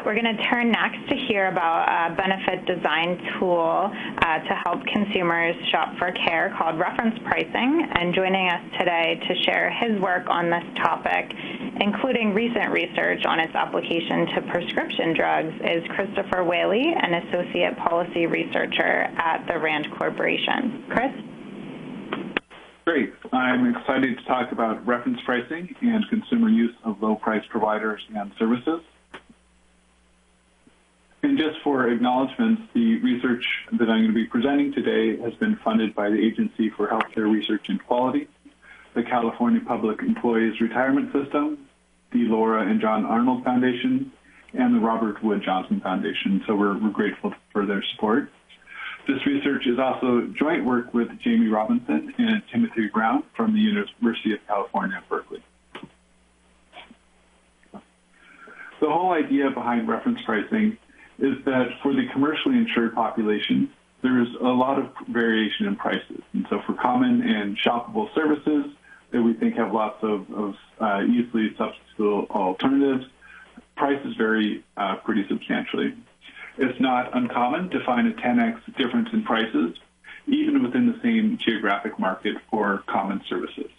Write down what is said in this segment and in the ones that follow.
We're going to turn next to hear about a benefit design tool to help consumers shop for care called reference pricing. And joining us today to share his work on this topic, including recent research on its application to prescription drugs, is Christopher Whaley, an associate policy researcher at the RAND Corporation. Chris? Great. I'm excited to talk about reference pricing and consumer use of low-price providers and services. And just for acknowledgments, the research that I'm going to be presenting today has been funded by the Agency for Healthcare Research and Quality, the California Public Employees Retirement System, the Laura and John Arnold Foundation, and the Robert Wood Johnson Foundation. So we're grateful for their support. This research is also joint work with Jamie Robinson and Timothy Brown from the University of California, Berkeley. The whole idea behind reference pricing is that for the commercially insured population, there's a lot of variation in prices. And so for common and shoppable services that we think have lots of easily substitutable alternatives, prices vary pretty substantially. It's not uncommon to find a 10x difference in prices, even within the same geographic market for common services.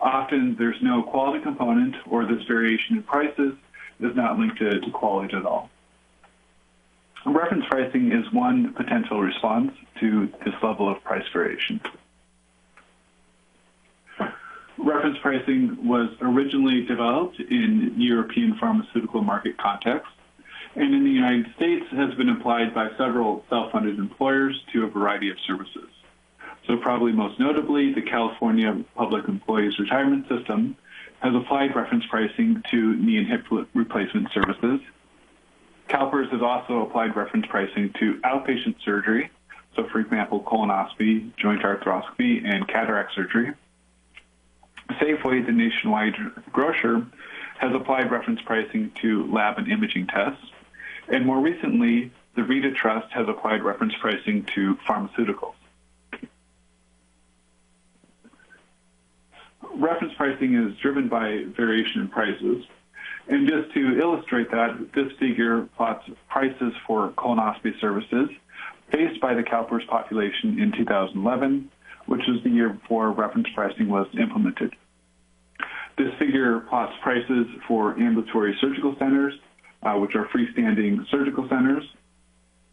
Often there's no quality component, or this variation in prices is not linked to quality at all. Reference pricing is one potential response to this level of price variation. Reference pricing was originally developed in European pharmaceutical market context, and in the United States has been applied by several self-funded employers to a variety of services. So probably most notably, the California Public Employees Retirement System has applied reference pricing to knee and hip replacement services. CalPERS has also applied reference pricing to outpatient surgery, so for example, colonoscopy, joint arthroscopy, and cataract surgery. Safeway, the nationwide grocer, has applied reference pricing to lab and imaging tests. And more recently, the Rita Trust has applied reference pricing to pharmaceuticals. Reference pricing is driven by variation in prices. And just to illustrate that, this figure plots prices for colonoscopy services based by the CalPERS population in 2011, which was the year before reference pricing was implemented. This figure plots prices for ambulatory surgical centers, which are freestanding surgical centers,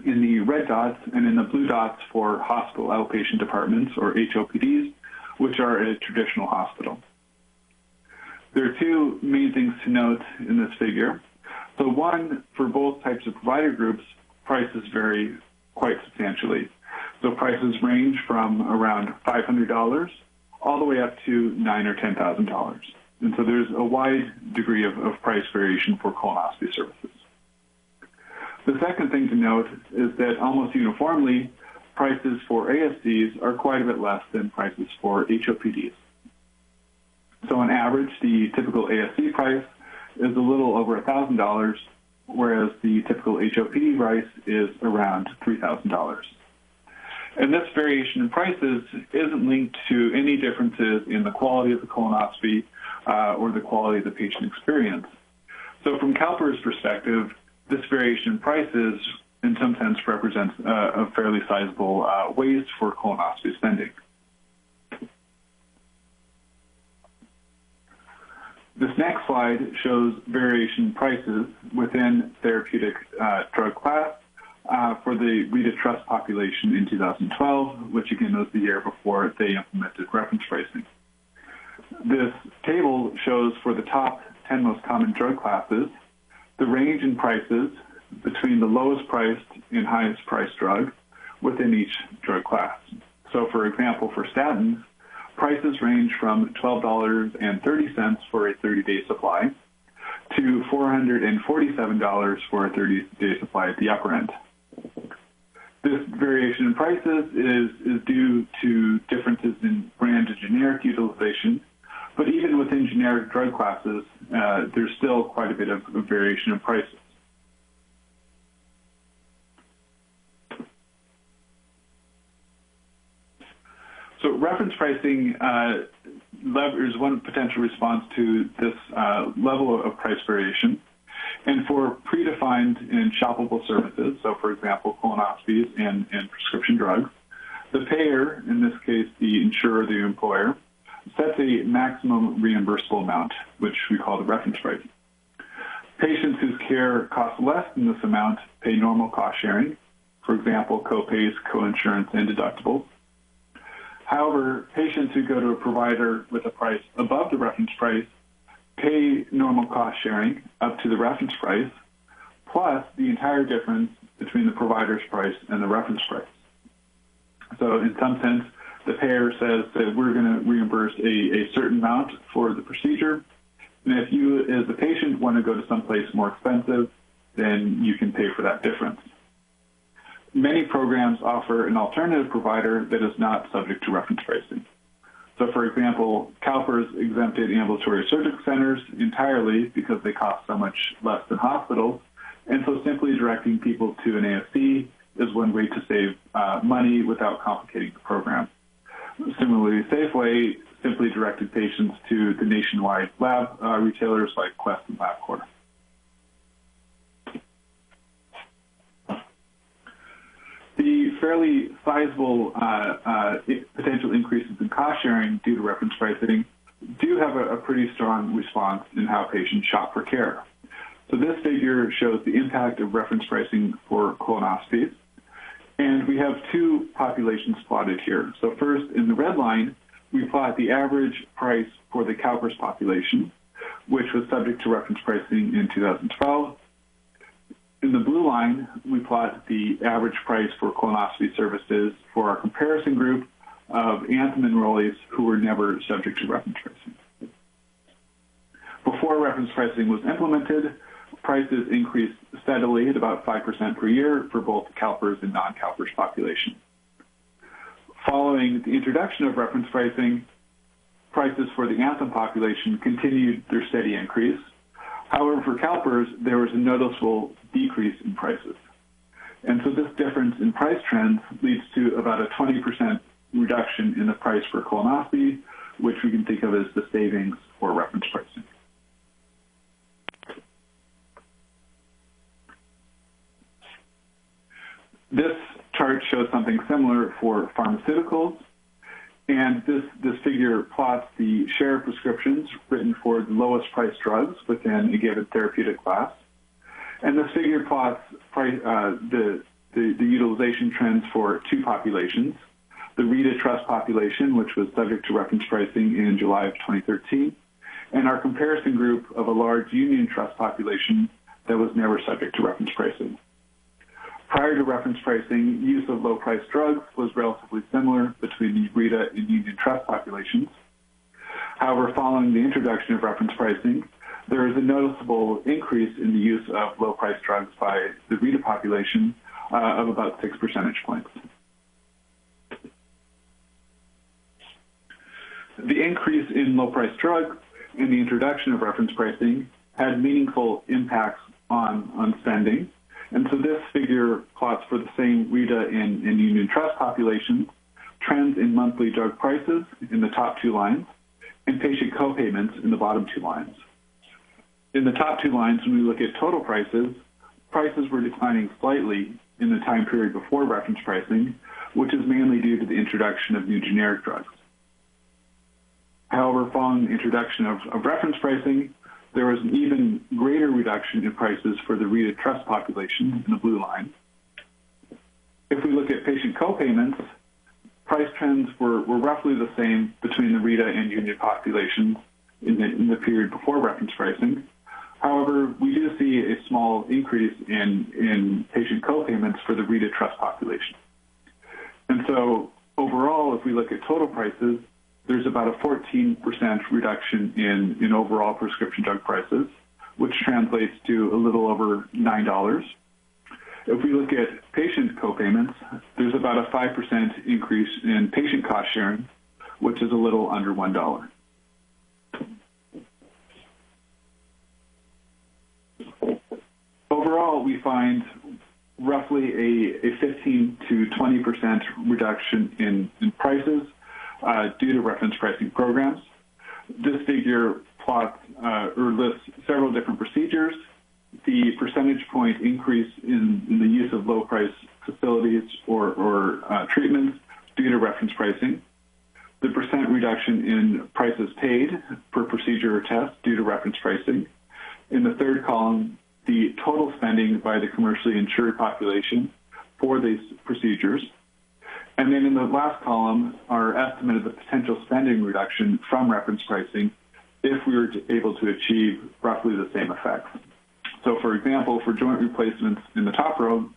in the red dots, and in the blue dots for hospital outpatient departments, or HOPDs, which are a traditional hospital. There are two main things to note in this figure. So one, for both types of provider groups, prices vary quite substantially. So prices range from around $500 all the way up to $9,000 or $10,000. And so there's a wide degree of price variation for colonoscopy services. The second thing to note is that almost uniformly, prices for ASCs are quite a bit less than prices for HOPDs. So on average, the typical ASC price is a little over $1,000, whereas the typical HOPD price is around $3,000. And this variation in prices isn't linked to any differences in the quality of the colonoscopy or the quality of the patient experience. So from CalPERS' perspective, this variation in prices in some sense represents a fairly sizable waste for colonoscopy spending. This next slide shows variation in prices within therapeutic drug class for the Rita Trust population in 2012, which again was the year before they implemented reference pricing. This table shows for the top 10 most common drug classes the range in prices between the lowest priced and highest priced drug within each drug class. So for example, for statins, prices range from $12.30 for a 30-day supply to $447 for a 30-day supply at the upper end. This variation in prices is due to differences in brand to generic utilization, but even within generic drug classes, there's still quite a bit of variation in prices. So reference pricing is one potential response to this level of price variation. And for predefined and shoppable services, so for example, colonoscopies and prescription drugs, the payer, in this case the insurer, the employer, sets a maximum reimbursable amount, which we call the reference price. Patients whose care costs less than this amount pay normal cost sharing, for example, co-pays, co-insurance, and deductibles. However, patients who go to a provider with a price above the reference price pay normal cost sharing up to the reference price, plus the entire difference between the provider's price and the reference price. So in some sense, the payer says that we're going to reimburse a certain amount for the procedure, and if you as a patient want to go to someplace more expensive, then you can pay for that difference. Many programs offer an alternative provider that is not subject to reference pricing. So for example, CalPERS exempted ambulatory surgical centers entirely because they cost so much less than hospitals, and so simply directing people to an ASC is one way to save money without complicating the program. Similarly, Safeway simply directed patients to the nationwide lab retailers like Quest and LabCorp. The fairly sizable potential increases in cost sharing due to reference pricing do have a pretty strong response in how patients shop for care. So this figure shows the impact of reference pricing for colonoscopies. And we have two populations plotted here. So first, in the red line, we plot the average price for the CalPERS population, which was subject to reference pricing in 2012. In the blue line, we plot the average price for colonoscopy services for our comparison group of Anthem enrollees who were never subject to reference pricing. Before reference pricing was implemented, prices increased steadily at about 5% per year for both CalPERS and non-CalPERS population. Following the introduction of reference pricing, prices for the Anthem population continued their steady increase. However, for CalPERS, there was a noticeable decrease in prices. And so this difference in price trends leads to about a 20% reduction in the price for colonoscopy, which we can think of as the savings for reference pricing. This chart shows something similar for pharmaceuticals, and this figure plots the share of prescriptions written for the lowest priced drugs within a given therapeutic class. And this figure plots the utilization trends for two populations, the Rita Trust population, which was subject to reference pricing in July of 2013, and our comparison group of a large Union Trust population that was never subject to reference pricing. Prior to reference pricing, use of low-priced drugs was relatively similar between the Rita and Union Trust populations. However, following the introduction of reference pricing, there is a noticeable increase in the use of low-priced drugs by the Rita population of about 6 percentage points. The increase in low-priced drugs and the introduction of reference pricing had meaningful impacts on spending. And so this figure plots for the same Rita and Union Trust populations, trends in monthly drug prices in the top two lines, and patient co-payments in the bottom two lines. In the top two lines, when we look at total prices, prices were declining slightly in the time period before reference pricing, which is mainly due to the introduction of new generic drugs. However, following the introduction of reference pricing, there was an even greater reduction in prices for the Rita Trust population in the blue line. If we look at patient co-payments, price trends were roughly the same between the Rita and Union populations in the period before reference pricing. However, we do see a small increase in patient co-payments for the Rita Trust population. And so overall, if we look at total prices, there's about a 14% reduction in overall prescription drug prices, which translates to a little over $9. If we look at patient co-payments, there's about a 5% increase in patient cost sharing, which is a little under $1. Overall, we find roughly a 15 to 20% reduction in prices due to reference pricing programs. This figure plots or lists several different procedures the percentage point increase in the use of low-price facilities or treatments due to reference pricing, the percent reduction in prices paid per procedure or test due to reference pricing. In the third column, the total spending by the commercially insured population for these procedures. And then in the last column, our estimate of the potential spending reduction from reference pricing if we were able to achieve roughly the same effects. So for example, for joint replacements in the top row,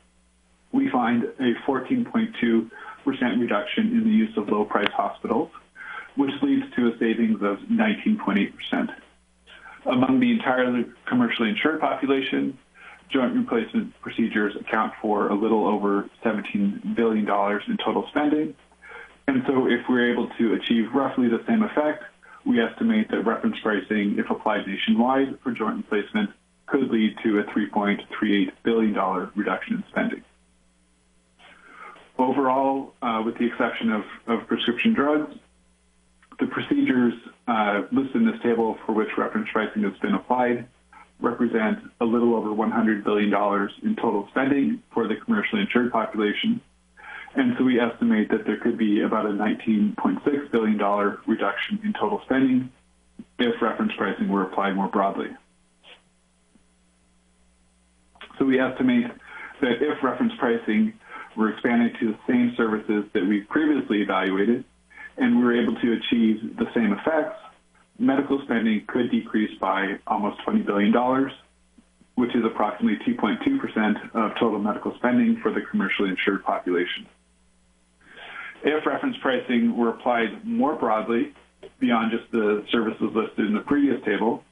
we find a 14.2% reduction in the use of low-price hospitals, which leads to a savings of 19.8%. Among the entirely commercially insured population, joint replacement procedures account for a little over $17 billion in total spending. And so if we're able to achieve roughly the same effect, we estimate that reference pricing, if applied nationwide for joint replacement, could lead to a $3.38 billion reduction in spending. Overall, with the exception of prescription drugs, the procedures listed in this table for which reference pricing has been applied represent a little over $100 billion in total spending for the commercially insured population. And so we estimate that there could be about a $19.6 billion reduction in total spending if reference pricing were applied more broadly. So we estimate that if reference pricing were expanded to the same services that we previously evaluated, and we were able to achieve the same effects, medical spending could decrease by almost $20 billion, which is approximately 2.2% of total medical spending for the commercially insured population. If reference pricing were applied more broadly, beyond just the services listed in the previous table,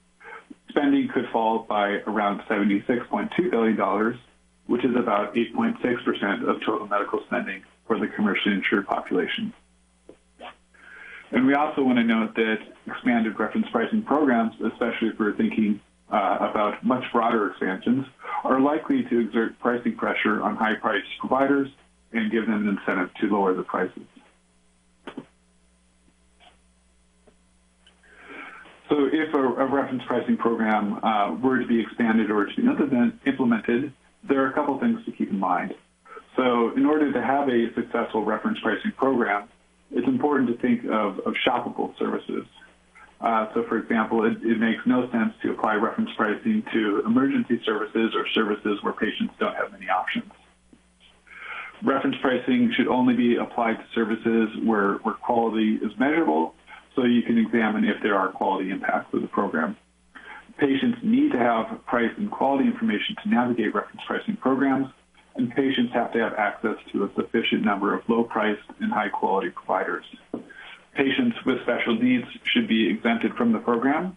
spending could fall by around $76.2 billion, which is about 8.6% of total medical spending for the commercially insured population. And we also want to note that expanded reference pricing programs, especially if we're thinking about much broader expansions, are likely to exert pricing pressure on high-priced providers and give them an incentive to lower the prices. So if a reference pricing program were to be expanded or to be implemented, there are a couple things to keep in mind. So in order to have a successful reference pricing program, it's important to think of shoppable services. So for example, it makes no sense to apply reference pricing to emergency services or services where patients don't have many options. Reference pricing should only be applied to services where quality is measurable, so you can examine if there are quality impacts with the program. Patients need to have price and quality information to navigate reference pricing programs, and patients have to have access to a sufficient number of low-priced and high-quality providers. Patients with special needs should be exempted from the program.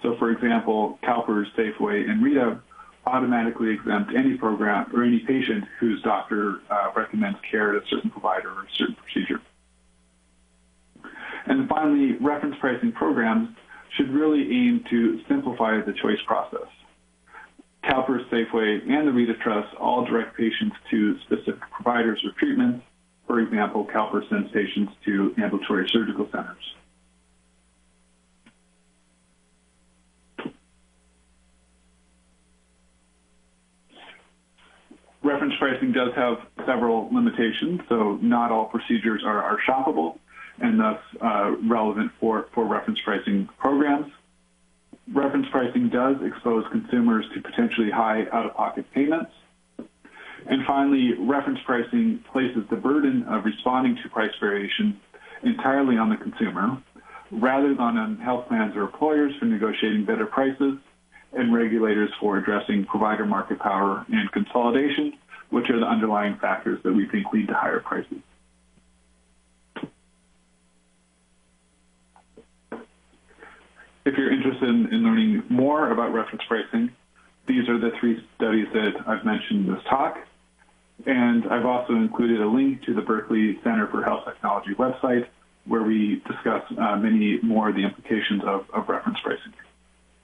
So for example, CalPERS, Safeway, and Rita automatically exempt any program or any patient whose doctor recommends care at a certain provider or a certain procedure. And finally, reference pricing programs should really aim to simplify the choice process. CalPERS, Safeway, and the Rita Trust all direct patients to specific providers or treatments. For example, CalPERS sends patients to ambulatory surgical centers. Reference pricing does have several limitations, so not all procedures are shoppable and thus relevant for reference pricing programs. Reference pricing does expose consumers to potentially high out-of-pocket payments. And finally, reference pricing places the burden of responding to price variation entirely on the consumer, rather than on health plans or employers for negotiating better prices and regulators for addressing provider market power and consolidation, which are the underlying factors that we think lead to higher prices. If you're interested in learning more about reference pricing, these are the 3 studies that I've mentioned in this talk. And I've also included a link to the Berkeley Center for Health Technology website, where we discuss many more of the implications of reference pricing.